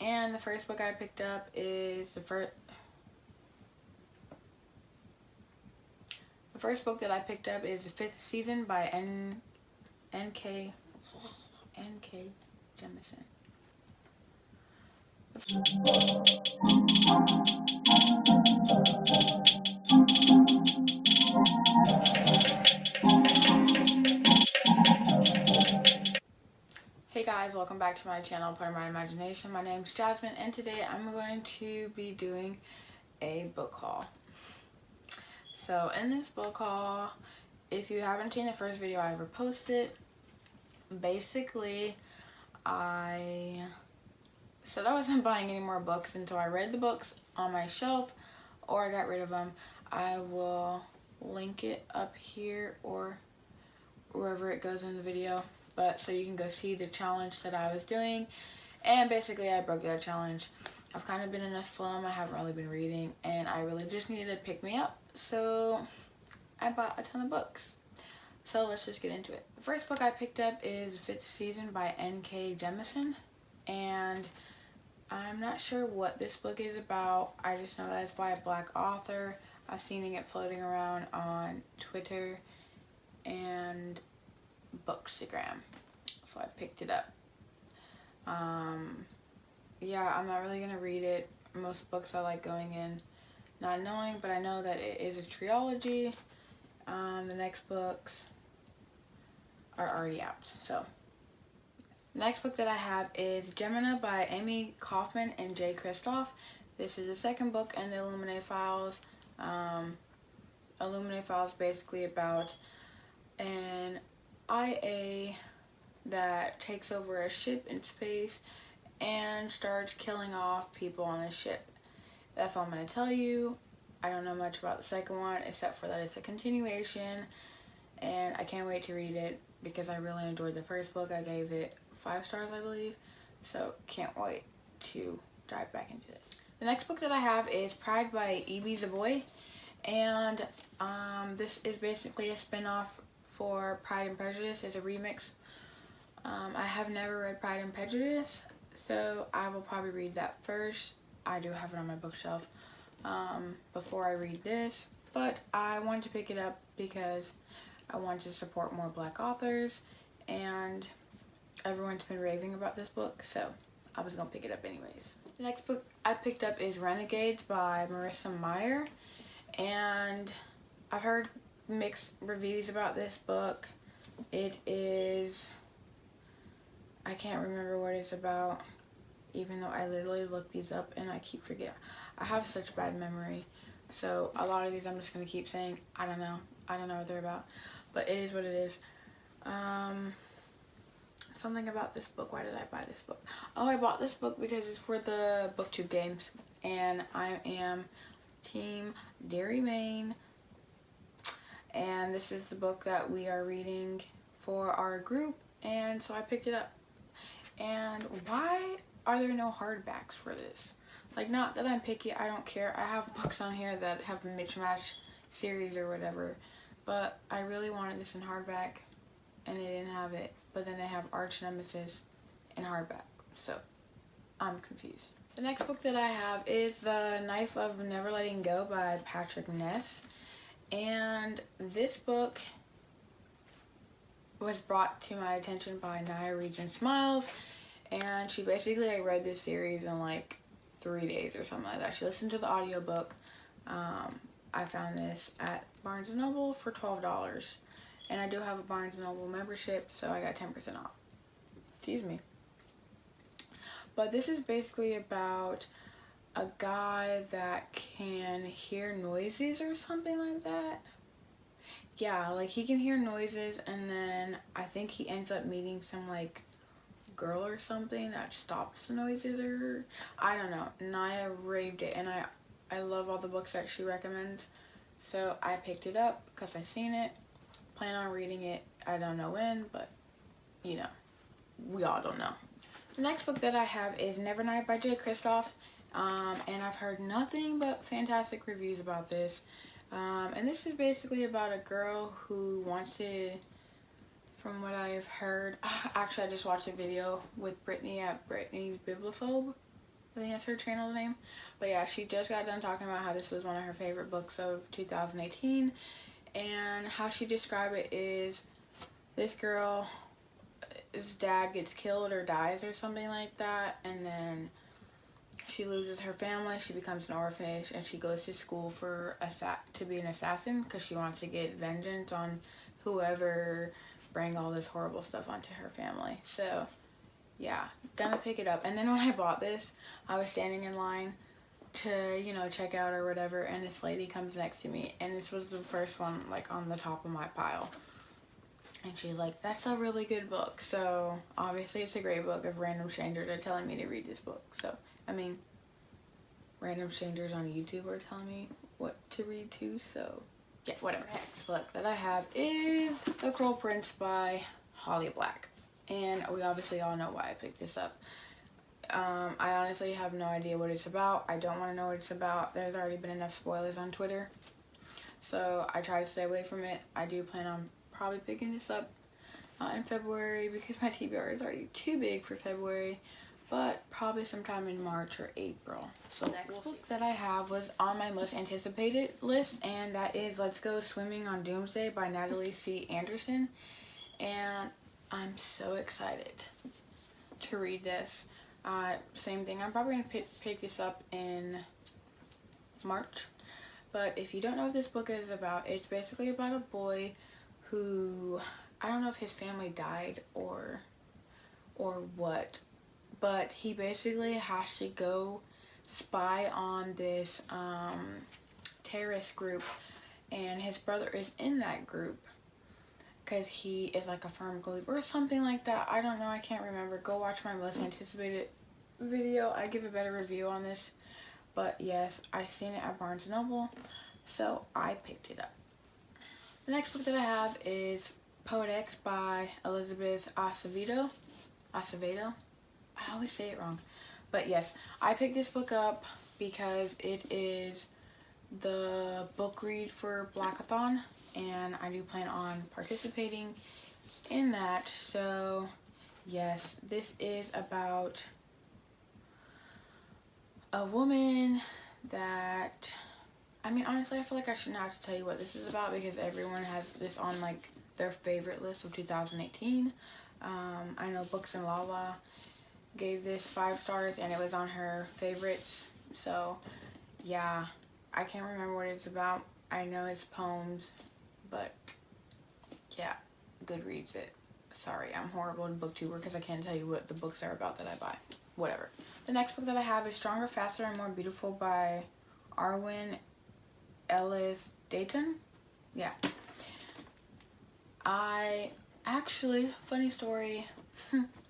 And the first book I picked up is the first book that I picked up is the 5th season by Nk Jemisin. Hey guys, welcome back to my channel, Part of My Imagination. My name's Jasmine, and today I'm going to be doing a book haul. So in this book haul, if you haven't seen the first video I ever posted, basically I said I wasn't buying any more books until I read the books on my shelf or I got rid of them. I will link it up here or wherever it goes in the video, but so you can go see the challenge that I was doing. And basically I broke that challenge. I've kind of been in a slum. I haven't really been reading and I really just needed to pick me up, so I bought a ton of books. So let's just get into it. The first book I picked up is 5th season by Nk Jemisin, and I'm not sure what this book is about. I just know that it's by a black author. I've seen it floating around on Twitter and Bookstagram, so I picked it up. Yeah, I'm not really gonna read it. Most books I like going in not knowing, but I know that it is a trilogy. The next books are already out. So the next book that I have is Gemina by Amie, Kaufman, and Kristoff. This is the second book in the Illuminae Files. Illuminae Files basically about an IA that takes over a ship in space and starts killing off people on the ship. That's all I'm going to tell you. I don't know much about the second one except for that it's a continuation, and I can't wait to read it because I really enjoyed the first book. I gave it 5 stars, I believe, so can't wait to dive back into this. The next book that I have is Pride by Ibi Zoboi, and this is basically a spin-off for Pride and Prejudice. It's a remix. I have never read Pride and Prejudice, so I will probably read that first. I do have it on my bookshelf before I read this, but I wanted to pick it up because I wanted to support more black authors, and everyone's been raving about this book, so I was going to pick it up anyways. The next book I picked up is Renegades by Marissa Meyer, and I've heard mixed reviews about this book. It is, I can't remember what it's about, even though I literally looked these up and I keep forgetting. I have such bad memory, so a lot of these I'm just going to keep saying, I don't know what they're about, but it is what it is. Something about this book. Why did I buy this book? Oh, I bought this book because it's for the BookTube games, and I am Team Dairy Maine, and this is the book that we are reading for our group, and so I picked it up. And why are there no hardbacks for this? Like, not that I'm picky, I don't care. I have books on here that have the Mismatch series or whatever, but I really wanted this in hardback and they didn't have it. But then they have Arch Nemesis in hardback, so I'm confused. The next book that I have is The Knife of Never Letting Go by Patrick Ness, and this book was brought to my attention by Naya Reads and Smiles, and she basically read this series in like 3 days or something like that. She listened to the audiobook. I found this at Barnes & Noble for $12, and I do have a Barnes & Noble membership, so I got 10% off. Excuse me. But this is basically about a guy that can hear noises or something like that. Yeah, like he can hear noises, and then I think he ends up meeting some like girl or something that stops the noises, or I don't know. Naya raved it, and I love all the books that she recommends, so I picked it up because I seen it. Plan on reading it. I don't know when, but you know, we all don't know. The next book that I have is Nevernight by Kristoff, and I've heard nothing but fantastic reviews about this. And this is basically about a girl who wants to, from what I've heard, actually I just watched a video with Brittany at Brittany's Bibliophobe, I think that's her channel name. But yeah, she just got done talking about how this was one of her favorite books of 2018. And how she described it is this girl, his dad gets killed or dies or something like that. And then she loses her family. She becomes an orphanage. And she goes to school for to be an assassin because she wants to get vengeance on whoever bring all this horrible stuff onto her family. So yeah, gonna pick it up. And then when I bought this, I was standing in line to, you know, check out or whatever, and this lady comes next to me, and this was the first one, like, on the top of my pile. And she's like, that's a really good book. So obviously it's a great book if random strangers are telling me to read this book. So, I mean, random strangers on YouTube are telling me what to read too, so yeah, whatever. Next book that I have is The Cruel Prince by Holly Black. And we obviously all know why I picked this up. I honestly have no idea what it's about. I don't want to know what it's about. There's already been enough spoilers on Twitter. So I try to stay away from it. I do plan on probably picking this up in February because my TBR is already too big for February. But probably sometime in March or April. So the next book that I have was on my most anticipated list. And that is Let's Go Swimming on Doomsday by Natalie C. Anderson. And I'm so excited to read this. Same thing, I'm probably going to pick this up in March. But if you don't know what this book is about, it's basically about a boy who, I don't know if his family died or what, but he basically has to go spy on this terrorist group, and his brother is in that group because he is like a firm believer or something like that. I don't know, I can't remember. Go watch my most anticipated video. I give a better review on this. But yes, I seen it at Barnes & Noble, so I picked it up. The next book that I have is Poetics by Elizabeth Acevedo. Acevedo? I always say it wrong. But yes, I picked this book up because it is the book read for Blackathon, and I do plan on participating in that. So yes, this is about a woman that, I mean, honestly, I feel like I shouldn't have to tell you what this is about because everyone has this on like their favorite list of 2018. I know Books and Lala gave this 5 stars and it was on her favorites. So yeah, I can't remember what it's about. I know it's poems, but yeah, Goodreads it. Sorry, I'm horrible at booktuber because I can't tell you what the books are about that I buy. Whatever. The next book that I have is Stronger, Faster, and More Beautiful by Arwen, Ellis, Dayton. Yeah. I actually, funny story,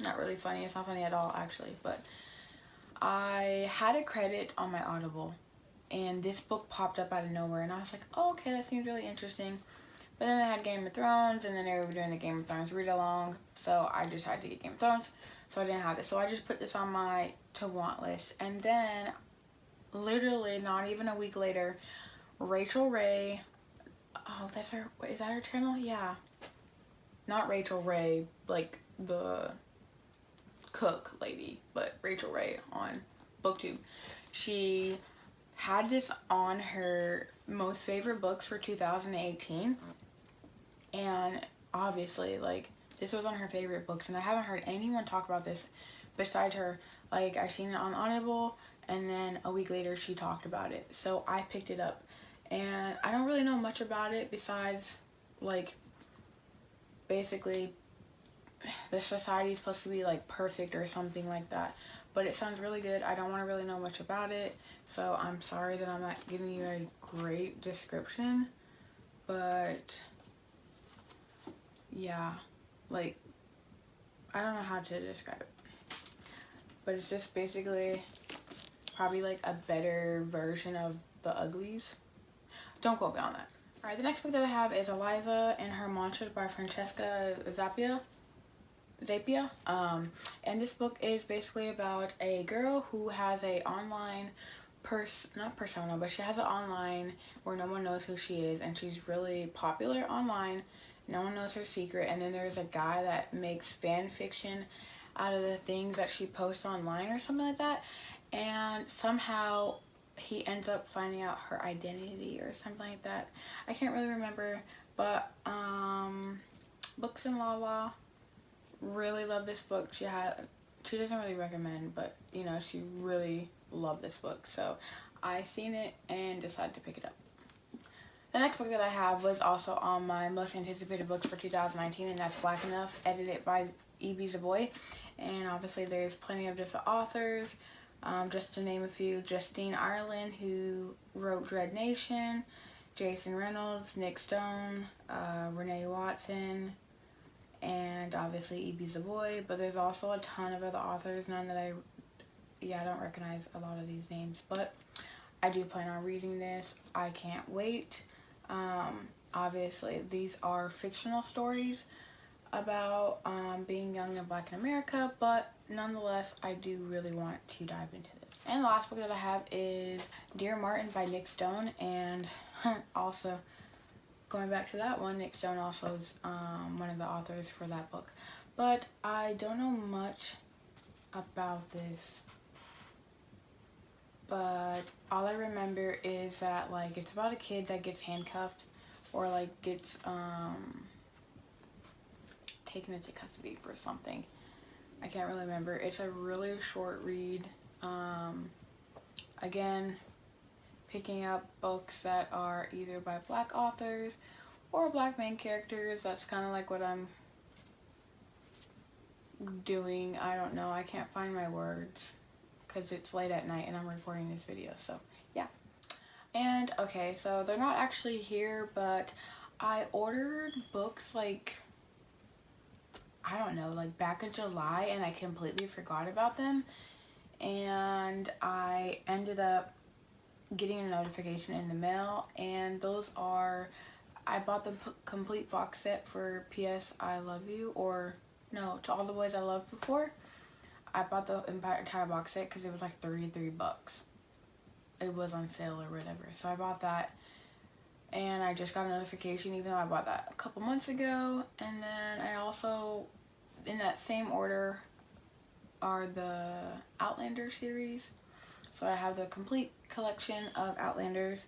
not really funny, it's not funny at all actually, but I had a credit on my Audible and this book popped up out of nowhere and I was like, oh, okay, that seems really interesting. But then they had Game of Thrones and then they were doing the Game of Thrones read along, so I just had to get Game of Thrones, so I didn't have this. So I just put this on my to want list, and then literally not even a week later, Rachel Ray, oh, that's her, is that her channel? Yeah. Not Rachel Ray, like the cook lady, but Rachel Ray on BookTube. She had this on her most favorite books for 2018, and obviously, like, this was on her favorite books, and I haven't heard anyone talk about this besides her. Like, I seen it on Audible, and then a week later she talked about it, so I picked it up. And I don't really know much about it besides, like, basically the society is supposed to be like perfect or something like that, but it sounds really good. I don't want to really know much about it, so I'm sorry that I'm not giving you a great description, but yeah, like, I don't know how to describe it, but it's just basically probably like a better version of the Uglies. Don't quote me on that. Alright, the next book that I have is Eliza and Her Monsters by Francesca Zappia. And this book is basically about a girl who has a online not persona, but she has an online where no one knows who she is, and she's really popular online. No one knows her secret, and then there's a guy that makes fan fiction out of the things that she posts online or something like that. and somehow he ends up finding out her identity or something like that. I can't really remember, but Books and Lala, really love this book. She doesn't really recommend, but you know, she really loved this book, so I seen it and decided to pick it up. The next book that I have was also on my most anticipated books for 2019, and that's Black Enough, edited by Ibi Zoboi. And obviously there's plenty of different authors, just to name a few: Justine Ireland, who wrote Dread Nation, Jason Reynolds, Nick Stone, Renee Watson, and obviously Ibi Zoboi. But there's also a ton of other authors, none that I don't recognize a lot of these names, but I do plan on reading this. I can't wait. Obviously these are fictional stories about being young and Black in America, but nonetheless I do really want to dive into this. And the last book that I have is Dear Martin by Nick Stone, and also going back to that one, Nick Stone also is one of the authors for that book, but I don't know much about this. But all I remember is that, like, it's about a kid that gets handcuffed, or like gets taken into custody for something. I can't really remember. It's a really short read. Again, picking up books that are either by Black authors or Black main characters. That's kind of like what I'm doing. I don't know. I can't find my words because it's late at night and I'm recording this video, so yeah. And okay, so they're not actually here, but I ordered books like, I don't know, like back in July, and I completely forgot about them, and I ended up getting a notification in the mail, and those are, I bought the complete box set for P.S. I Love You, or no, To All the Boys I Loved Before. I bought the entire box set because it was like 33 bucks. It was on sale or whatever. So I bought that, and I just got a notification, even though I bought that a couple months ago. And then I also, in that same order, are the Outlander series. So I have the complete collection of Outlanders.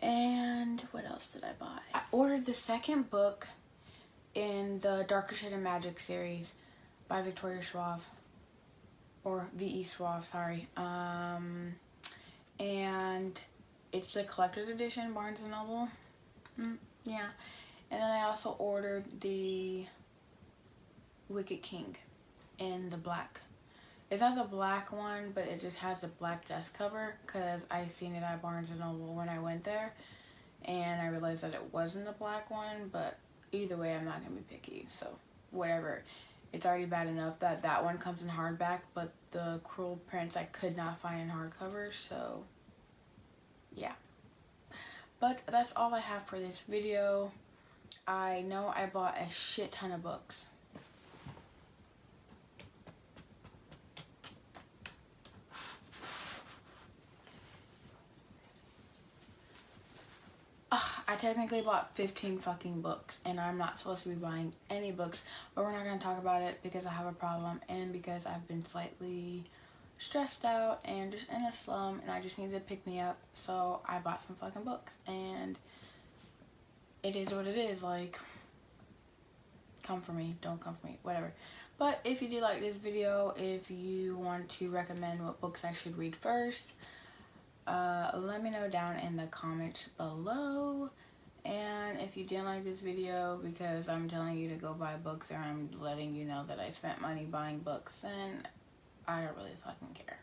And what else did I buy? I ordered the second book in the Darker Shade of Magic series by Victoria Schwab. Or V.E. Schwab, sorry. And it's the collector's edition, Barnes & Noble. Yeah. And then I also ordered the Wicked King in the black. It's not the black one, but it just has the black desk cover, because I seen it at Barnes & Noble when I went there, and I realized that it wasn't the black one. But either way, I'm not going to be picky, so whatever. It's already bad enough that that one comes in hardback, but the Cruel Prince I could not find in hardcover, so yeah. But that's all I have for this video. I know I bought a shit ton of books. I technically bought 15 fucking books, and I'm not supposed to be buying any books, but we're not going to talk about it because I have a problem, and because I've been slightly stressed out and just in a slum, and I just needed to pick me up, so I bought some fucking books, and it is what it is. Like, come for me, don't come for me, whatever. But if you do like this video, if you want to recommend what books I should read first, let me know down in the comments below. And if you didn't like this video because I'm telling you to go buy books, or I'm letting you know that I spent money buying books, then I don't really fucking care.